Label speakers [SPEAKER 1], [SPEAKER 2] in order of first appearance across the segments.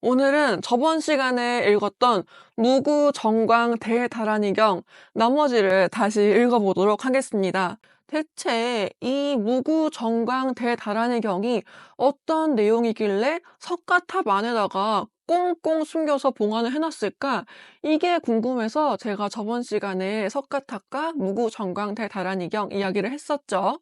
[SPEAKER 1] 오늘은 저번 시간에 읽었던 무구정광 대다란이경 나머지를 다시 읽어보도록 하겠습니다. 대체 이 무구정광 대다란이경이 어떤 내용이길래 석가탑 안에다가 꽁꽁 숨겨서 봉안을 해놨을까? 이게 궁금해서 제가 저번 시간에 석가탑과 무구정광 대다란이경 이야기를 했었죠.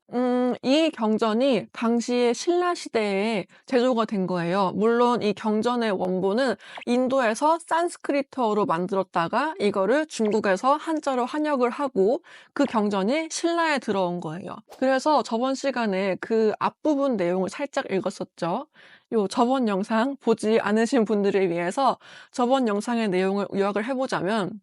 [SPEAKER 1] 이 경전이 당시의 신라 시대에 제조가 된 거예요. 물론 이 경전의 원본은 인도에서 산스크리트어로 만들었다가 이거를 중국에서 한자로 한역을 하고 그 경전이 신라에 들어온 거예요. 그래서 저번 시간에 그 앞부분 내용을 살짝 읽었었죠. 저번 영상 보지 않으신 분들을 위해서 저번 영상의 내용을 요약을 해보자면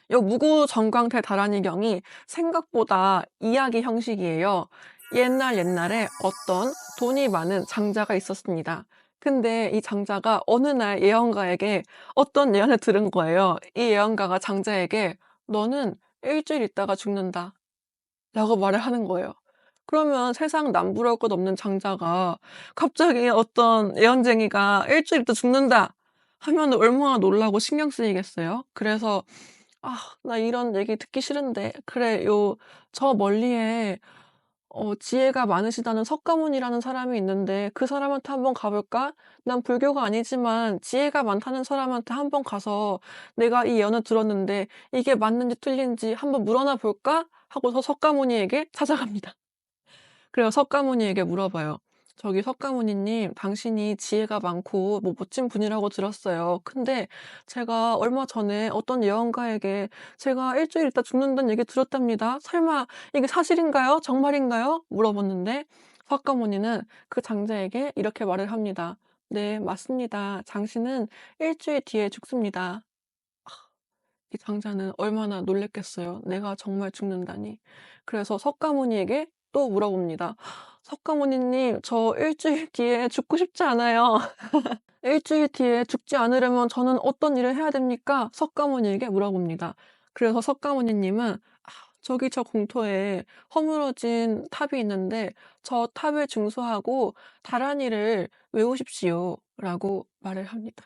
[SPEAKER 1] 무구정광태 다란이경이 생각보다 이야기 형식이에요. 옛날에 어떤 돈이 많은 장자가 있었습니다. 근데 이 장자가 어느 날 예언가에게 어떤 예언을 들은 거예요. 이 예언가가 장자에게 너는 일주일 있다가 죽는다 라고 말을 하는 거예요. 그러면 세상 남부러울 것 없는 장자가 갑자기 어떤 예언쟁이가 일주일 있다 죽는다 하면 얼마나 놀라고 신경 쓰이겠어요. 그래서 나 이런 얘기 듣기 싫은데 그래 저 멀리에 지혜가 많으시다는 석가모니라는 사람이 있는데 그 사람한테 한번 가볼까? 난 불교가 아니지만 지혜가 많다는 사람한테 한번 가서 내가 이 예언을 들었는데 이게 맞는지 틀린지 한번 물어나 볼까? 하고서 석가모니에게 찾아갑니다. 그래서 석가모니에게 물어봐요. 저기 석가모니님, 당신이 지혜가 많고 멋진 분이라고 들었어요. 근데 제가 얼마 전에 어떤 예언가에게 제가 일주일 있다 죽는다는 얘기 들었답니다. 설마 이게 사실인가요? 정말인가요? 물어봤는데 석가모니는 그 장자에게 이렇게 말을 합니다. 네, 맞습니다. 당신은 일주일 뒤에 죽습니다. 이 장자는 얼마나 놀랬겠어요. 내가 정말 죽는다니. 그래서 석가모니에게 또 물어봅니다. 석가모니님, 저 일주일 뒤에 죽고 싶지 않아요. 일주일 뒤에 죽지 않으려면 저는 어떤 일을 해야 됩니까? 석가모니에게 물어봅니다. 그래서 석가모니님은 저기 저 공터에 허물어진 탑이 있는데 저 탑을 중수하고 다란이를 외우십시오. 라고 말을 합니다.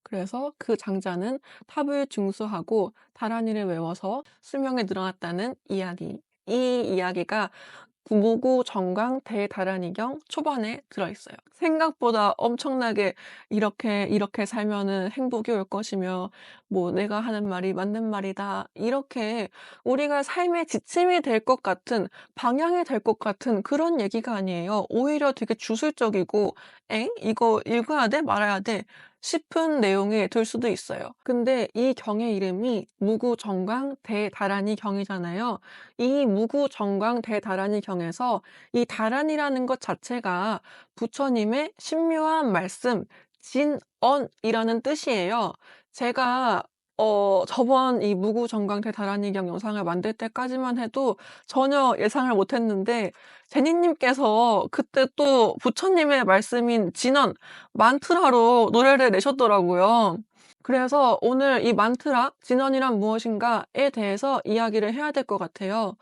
[SPEAKER 1] 그래서 그 장자는 탑을 중수하고 다란이를 외워서 수명에 늘어났다는 이야기. 이 이야기가 무구정광 대다란이경 초반에 들어있어요. 생각보다 엄청나게 이렇게 살면은 행복이 올 것이며 내가 하는 말이 맞는 말이다. 이렇게 우리가 삶의 지침이 될 것 같은 방향이 될 것 같은 그런 얘기가 아니에요. 오히려 되게 주술적이고 이거 읽어야 돼? 말아야 돼? 싶은 내용이 들 수도 있어요. 근데 이 경의 이름이 무구정광 대다란이 경이잖아요. 이 무구정광 대다란이 경에서 이 다란이라는 것 자체가 부처님의 신묘한 말씀, 진언이라는 뜻이에요. 제가 저번 이 무구정광 대다란이경 영상을 만들 때까지만 해도 전혀 예상을 못했는데 제니님께서 그때 또 부처님의 말씀인 진언, 만트라로 노래를 내셨더라고요. 그래서 오늘 이 만트라, 진언이란 무엇인가에 대해서 이야기를 해야 될 것 같아요.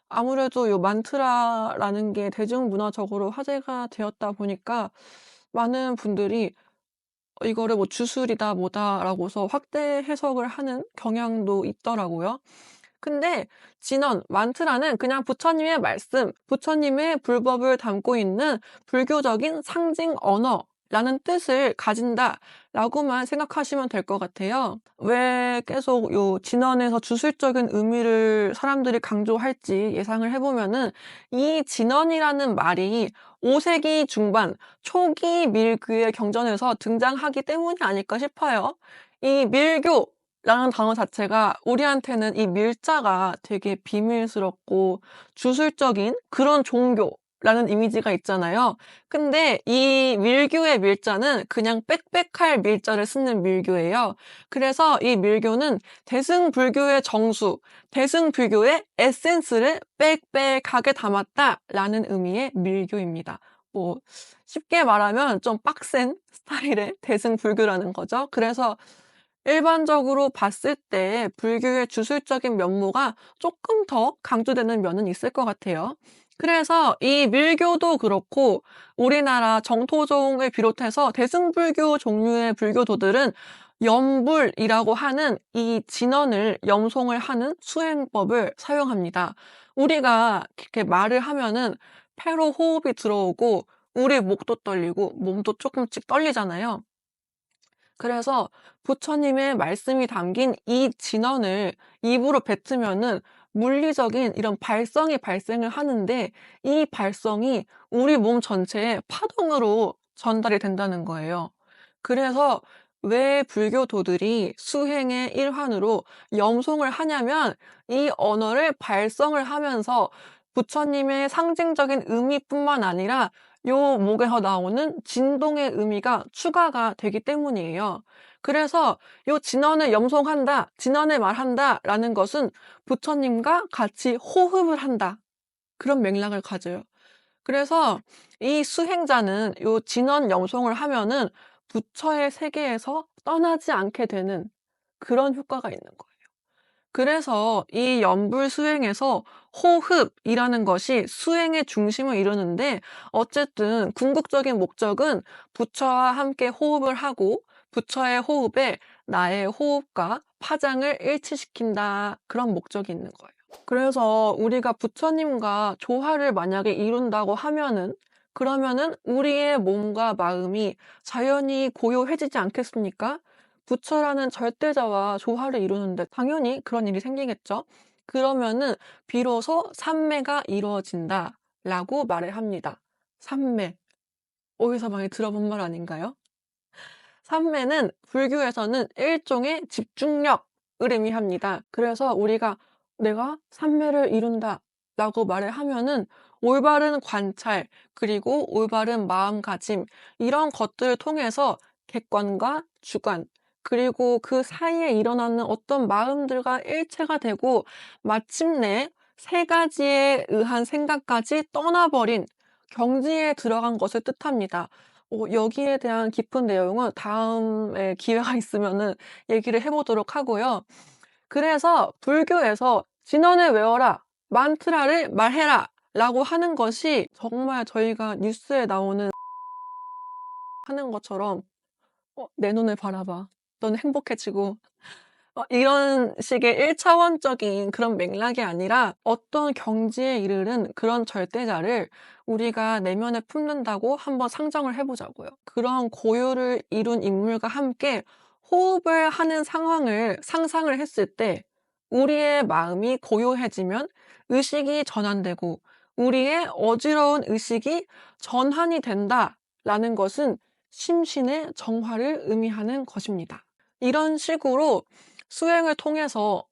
[SPEAKER 1] 아무래도 요 만트라라는 게 대중문화적으로 화제가 되었다 보니까 많은 분들이 이거를 주술이다 뭐다라고서 확대 해석을 하는 경향도 있더라고요. 근데 진언, 만트라는 그냥 부처님의 말씀, 부처님의 불법을 담고 있는 불교적인 상징 언어라는 뜻을 가진다라고만 생각하시면 될 것 같아요. 왜 계속 요 진언에서 주술적인 의미를 사람들이 강조할지 예상을 해보면은 이 진언이라는 말이 5세기 중반 초기 밀교의 경전에서 등장하기 때문이 아닐까 싶어요. 이 밀교 라는 단어 자체가 우리한테는 이 밀자가 되게 비밀스럽고 주술적인 그런 종교라는 이미지가 있잖아요. 근데 이 밀교의 밀자는 그냥 빽빽할 밀자를 쓰는 밀교예요. 그래서 이 밀교는 대승불교의 정수, 대승불교의 에센스를 빽빽하게 담았다라는 의미의 밀교입니다. 쉽게 말하면 좀 빡센 스타일의 대승불교라는 거죠. 그래서 일반적으로 봤을 때 불교의 주술적인 면모가 조금 더 강조되는 면은 있을 것 같아요. 그래서 이 밀교도 그렇고 우리나라 정토종을 비롯해서 대승불교 종류의 불교도들은 염불이라고 하는 이 진언을 염송을 하는 수행법을 사용합니다. 우리가 이렇게 말을 하면은 폐로 호흡이 들어오고 우리 목도 떨리고 몸도 조금씩 떨리잖아요. 그래서 부처님의 말씀이 담긴 이 진언을 입으로 뱉으면은 물리적인 이런 발성이 발생을 하는데 이 발성이 우리 몸 전체에 파동으로 전달이 된다는 거예요. 그래서 왜 불교도들이 수행의 일환으로 염송을 하냐면 이 언어를 발성을 하면서 부처님의 상징적인 의미뿐만 아니라 요 목에서 나오는 진동의 의미가 추가가 되기 때문이에요. 그래서 요 진언을 염송한다, 진언을 말한다라는 것은 부처님과 같이 호흡을 한다. 그런 맥락을 가져요. 그래서 이 수행자는 요 진언 염송을 하면은 부처의 세계에서 떠나지 않게 되는 그런 효과가 있는 거예요. 그래서 이 염불 수행에서 호흡이라는 것이 수행의 중심을 이루는데 어쨌든 궁극적인 목적은 부처와 함께 호흡을 하고 부처의 호흡에 나의 호흡과 파장을 일치시킨다. 그런 목적이 있는 거예요. 그래서 우리가 부처님과 조화를 만약에 이룬다고 하면은 그러면은 우리의 몸과 마음이 자연히 고요해지지 않겠습니까? 부처라는 절대자와 조화를 이루는데 당연히 그런 일이 생기겠죠. 그러면은 비로소 삼매가 이루어진다라고 말을 합니다. 삼매. 어디서 많이 들어본 말 아닌가요? 삼매는 불교에서는 일종의 집중력을 의미합니다. 그래서 우리가 내가 삼매를 이룬다 라고 말을 하면은 올바른 관찰, 그리고 올바른 마음가짐, 이런 것들을 통해서 객관과 주관, 그리고 그 사이에 일어나는 어떤 마음들과 일체가 되고 마침내 세 가지에 의한 생각까지 떠나버린 경지에 들어간 것을 뜻합니다. 여기에 대한 깊은 내용은 다음에 기회가 있으면은 얘기를 해 보도록 하고요. 그래서 불교에서 "진언을 외워라. 만트라를 말해라." 라고 하는 것이 정말 저희가 뉴스에 나오는 하는 것처럼 내 눈을 바라봐. 넌 행복해지고." 이런 식의 1차원적인 그런 맥락이 아니라 어떤 경지에 이르는 그런 절대자를 우리가 내면에 품는다고 한번 상정을 해 보자고요. 그런 고요를 이룬 인물과 함께 호흡을 하는 상황을 상상을 했을 때 우리의 마음이 고요해지면 의식이 전환되고 우리의 어지러운 의식이 전환이 된다라는 것은 심신의 정화를 의미하는 것입니다. 이런 식으로 수행을 통해서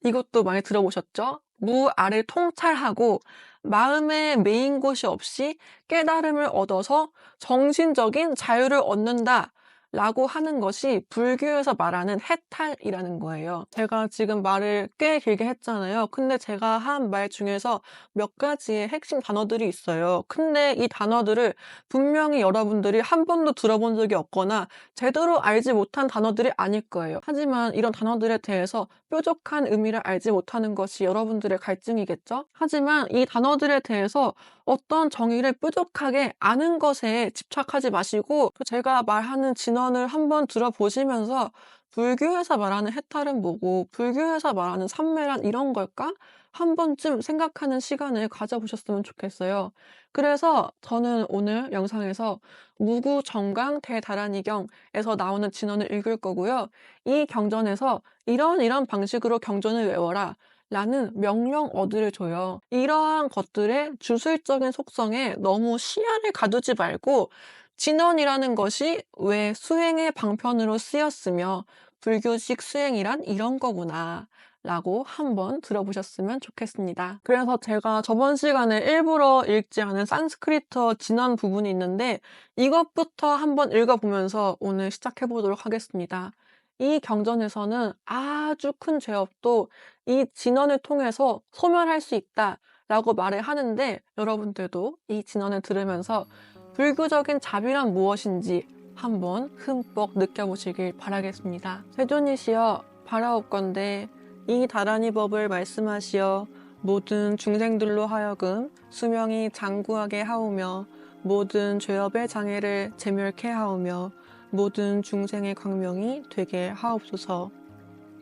[SPEAKER 1] 이것도 많이 들어보셨죠? 무아를 통찰하고 마음에 매인 곳이 없이 깨달음을 얻어서 정신적인 자유를 얻는다. 라고 하는 것이 불교에서 말하는 해탈이라는 거예요. 제가 지금 말을 꽤 길게 했잖아요. 근데 제가 한 말 중에서 몇 가지의 핵심 단어들이 있어요. 근데 이 단어들을 분명히 여러분들이 한 번도 들어본 적이 없거나 제대로 알지 못한 단어들이 아닐 거예요. 하지만 이런 단어들에 대해서 뾰족한 의미를 알지 못하는 것이 여러분들의 갈증이겠죠? 하지만 이 단어들에 대해서 어떤 정의를 뾰족하게 아는 것에 집착하지 마시고 제가 말하는 진언을 한번 들어보시면서 불교에서 말하는 해탈은 뭐고 불교에서 말하는 삼매란 이런 걸까? 한 번쯤 생각하는 시간을 가져보셨으면 좋겠어요. 그래서 저는 오늘 영상에서 무구정강 대다란이경에서 나오는 진언을 읽을 거고요. 이 경전에서 이런 방식으로 경전을 외워라 라는 명령 어들을 줘요. 이러한 것들의 주술적인 속성에 너무 시야를 가두지 말고 진언이라는 것이 왜 수행의 방편으로 쓰였으며 불교식 수행이란 이런 거구나 라고 한번 들어보셨으면 좋겠습니다. 그래서 제가 저번 시간에 일부러 읽지 않은 산스크리트어 진언 부분이 있는데 이것부터 한번 읽어보면서 오늘 시작해보도록 하겠습니다. 이 경전에서는 아주 큰 죄업도 이 진언을 통해서 소멸할 수 있다라고 말을 하는데 여러분들도 이 진언을 들으면서 불교적인 자비란 무엇인지 한번 흠뻑 느껴보시길 바라겠습니다. 세존이시여 바라옵건대 이 다란이 법을 말씀하시어 모든 중생들로 하여금 수명이 장구하게 하오며 모든 죄업의 장애를 제멸케 하오며 모든 중생의 광명이 되게 하옵소서.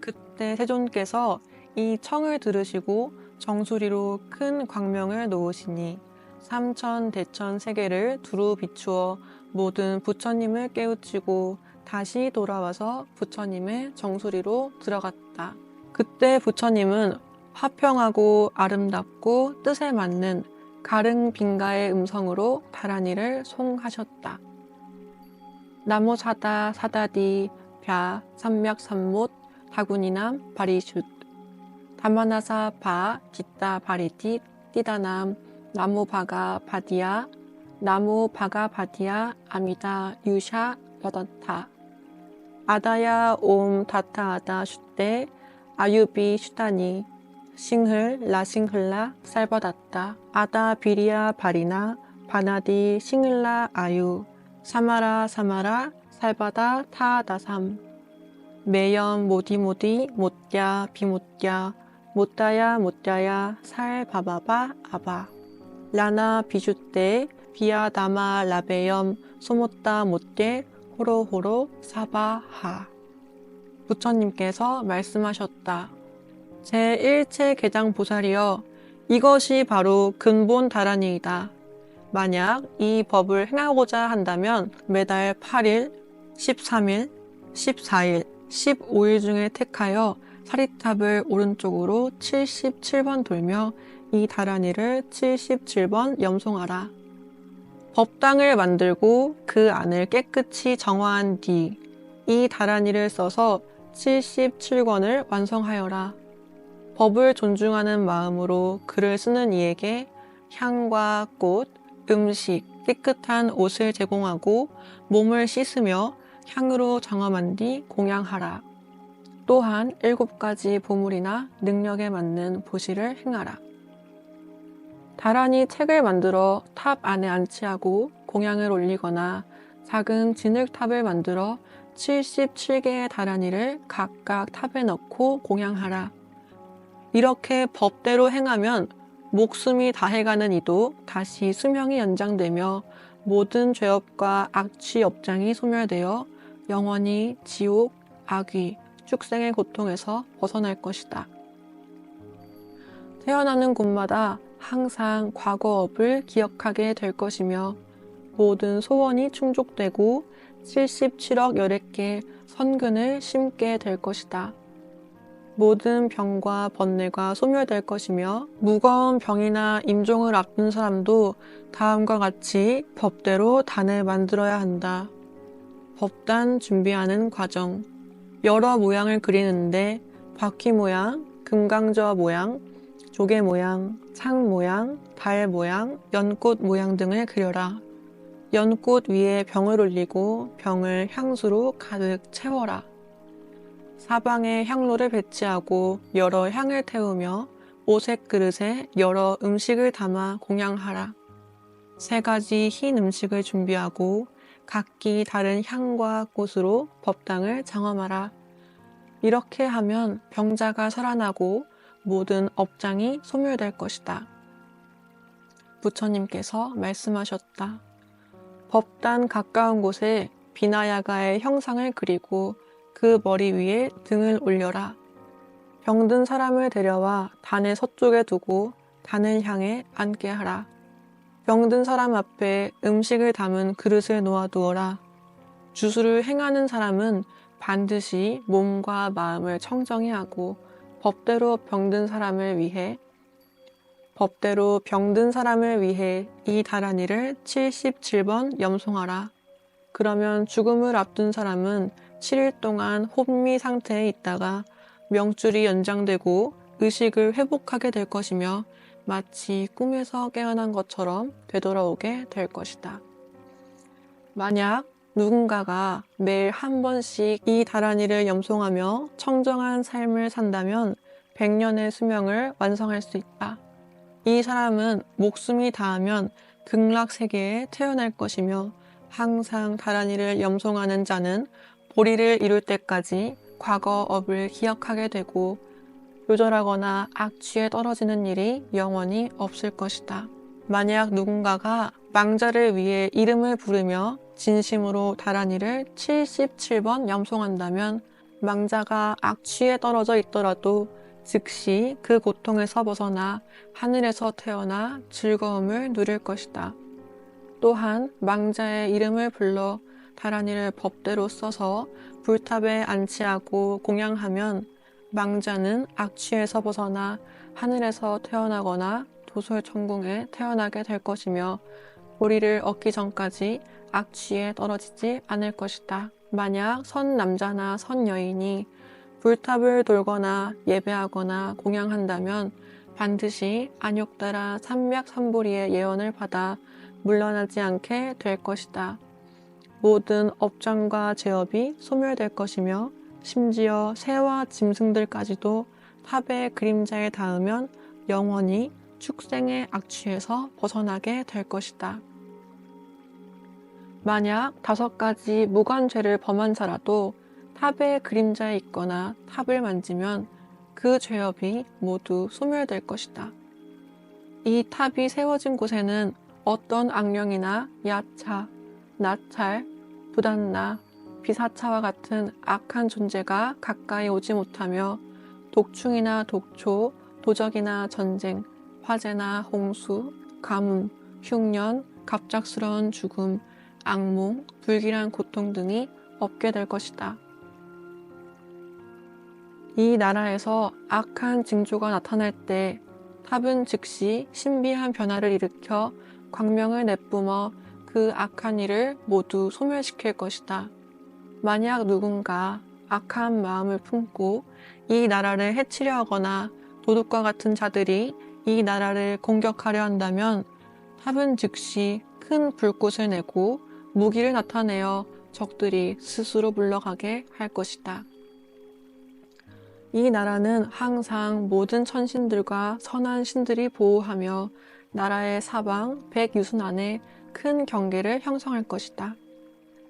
[SPEAKER 1] 그때 세존께서 이 청을 들으시고 정수리로 큰 광명을 놓으시니 삼천 대천 세계를 두루 비추어 모든 부처님을 깨우치고 다시 돌아와서 부처님의 정수리로 들어갔다. 그때 부처님은 화평하고 아름답고 뜻에 맞는 가릉빈가의 음성으로 다란이를 송하셨다. 나모 사다 사다디 벼 삼맥삼못 다구니남 바리슛 다마나사 바 뒷다 바리디 띠다남 나무 바가 바디야 나무 바가 바디야 아미다 유샤 여던타 아다야 옴 다타 아다 슈떼 아유비 슈타니 싱흘 라싱흘라 살바다따 아다 비리야 바리나 바나디 싱흘라 아유 사마라 사마라 살바다 타다삼 매연 모디모디 못야 비못야 못다야 못다야 살바바바 아바 라나 비주떼 비아다마 라베염 소못다 못떼 호로호로 사바하. 부처님께서 말씀하셨다. 제1체 개장보살이여, 이것이 바로 근본 다란이이다. 만약 이 법을 행하고자 한다면 매달 8일, 13일, 14일, 15일 중에 택하여 사리탑을 오른쪽으로 77번 돌며 이 다란이를 77번 염송하라. 법당을 만들고 그 안을 깨끗이 정화한 뒤 이 다란이를 써서 77권을 완성하여라. 법을 존중하는 마음으로 글을 쓰는 이에게 향과 꽃, 음식, 깨끗한 옷을 제공하고 몸을 씻으며 향으로 정화한 뒤 공양하라. 또한 7가지 보물이나 능력에 맞는 보시를 행하라. 다란이 책을 만들어 탑 안에 안치하고 공양을 올리거나 작은 진흙탑을 만들어 77개의 다란이를 각각 탑에 넣고 공양하라. 이렇게 법대로 행하면 목숨이 다해가는 이도 다시 수명이 연장되며 모든 죄업과 악취 업장이 소멸되어 영원히 지옥, 악귀, 축생의 고통에서 벗어날 것이다. 태어나는 곳마다 항상 과거업을 기억하게 될 것이며 모든 소원이 충족되고 77억 열의 개 선근을 심게 될 것이다. 모든 병과 번뇌가 소멸될 것이며 무거운 병이나 임종을 앞둔 사람도 다음과 같이 법대로 단을 만들어야 한다. 법단 준비하는 과정. 여러 모양을 그리는데 바퀴 모양, 금강저 모양, 조개 모양, 창 모양, 달 모양, 연꽃 모양 등을 그려라. 연꽃 위에 병을 올리고 병을 향수로 가득 채워라. 사방에 향로를 배치하고 여러 향을 태우며 오색 그릇에 여러 음식을 담아 공양하라. 3가지 흰 음식을 준비하고 각기 다른 향과 꽃으로 법당을 장엄하라. 이렇게 하면 병자가 살아나고 모든 업장이 소멸될 것이다. 부처님께서 말씀하셨다. 법단 가까운 곳에 비나야가의 형상을 그리고 그 머리 위에 등을 올려라. 병든 사람을 데려와 단의 서쪽에 두고 단을 향해 앉게 하라. 병든 사람 앞에 음식을 담은 그릇을 놓아두어라. 주수를 행하는 사람은 반드시 몸과 마음을 청정히 하고 법대로 병든 사람을 위해 이 다란이를 77번 염송하라. 그러면 죽음을 앞둔 사람은 7일 동안 혼미 상태에 있다가 명줄이 연장되고 의식을 회복하게 될 것이며 마치 꿈에서 깨어난 것처럼 되돌아오게 될 것이다. 만약 누군가가 매일 한 번씩 이 다란이를 염송하며 청정한 삶을 산다면 100년의 수명을 완성할 수 있다. 이 사람은 목숨이 닿으면 극락세계에 태어날 것이며 항상 다란이를 염송하는 자는 보리를 이룰 때까지 과거업을 기억하게 되고 요절하거나 악취에 떨어지는 일이 영원히 없을 것이다. 만약 누군가가 망자를 위해 이름을 부르며 진심으로 다란이를 77번 염송한다면 망자가 악취에 떨어져 있더라도 즉시 그 고통에서 벗어나 하늘에서 태어나 즐거움을 누릴 것이다. 또한 망자의 이름을 불러 다란이를 법대로 써서 불탑에 안치하고 공양하면 망자는 악취에서 벗어나 하늘에서 태어나거나 도솔천궁에 태어나게 될 것이며 보리를 얻기 전까지 악취에 떨어지지 않을 것이다. 만약 선 남자나 선 여인이 불탑을 돌거나 예배하거나 공양한다면 반드시 안욕따라 삼맥삼보리의 예언을 받아 물러나지 않게 될 것이다. 모든 업장과 제업이 소멸될 것이며 심지어 새와 짐승들까지도 탑의 그림자에 닿으면 영원히 축생의 악취에서 벗어나게 될 것이다. 만약 5가지 무관죄를 범한 자라도 탑의 그림자에 있거나 탑을 만지면 그 죄업이 모두 소멸될 것이다. 이 탑이 세워진 곳에는 어떤 악령이나 야차, 나찰, 부단나, 비사차와 같은 악한 존재가 가까이 오지 못하며 독충이나 독초, 도적이나 전쟁, 화재나 홍수, 가뭄, 흉년, 갑작스러운 죽음, 악몽, 불길한 고통 등이 없게 될 것이다. 이 나라에서 악한 징조가 나타날 때 탑은 즉시 신비한 변화를 일으켜 광명을 내뿜어 그 악한 일을 모두 소멸시킬 것이다. 만약 누군가 악한 마음을 품고 이 나라를 해치려 하거나 도둑과 같은 자들이 이 나라를 공격하려 한다면 탑은 즉시 큰 불꽃을 내고 무기를 나타내어 적들이 스스로 물러가게 할 것이다. 이 나라는 항상 모든 천신들과 선한 신들이 보호하며 나라의 사방 100유순 안에 큰 경계를 형성할 것이다.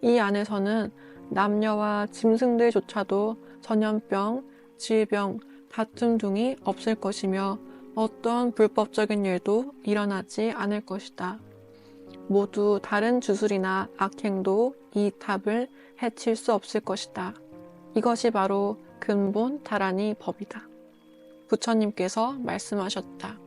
[SPEAKER 1] 이 안에서는 남녀와 짐승들조차도 전염병, 질병, 다툼 등이 없을 것이며 어떤 불법적인 일도 일어나지 않을 것이다. 모두 다른 주술이나 악행도 이 탑을 해칠 수 없을 것이다. 이것이 바로 근본 다란이 법이다. 부처님께서 말씀하셨다.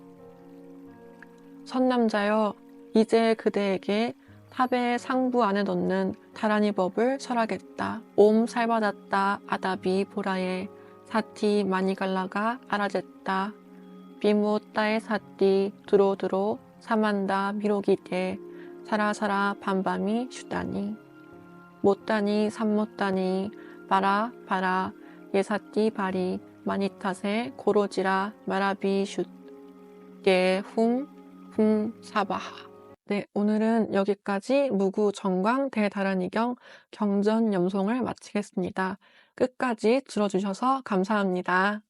[SPEAKER 1] 선남자여, 이제 그대에게 탑의 상부 안에 넣는 다란이 법을 설하겠다. 옴 살바다따 아다비 보라에 사티 마니갈라가 아라제따 비모 따에 사띠 드로드로 사만다 미로기테 사라사라 반밤이 슈다니 못다니 삼못다니 바라 바라 예사띠 바리 마니타세 고로지라 마라비 슛예훔 사바하. 네, 오늘은 여기까지 무구 정광 대다란이경 경전 염송을 마치겠습니다. 끝까지 들어주셔서 감사합니다.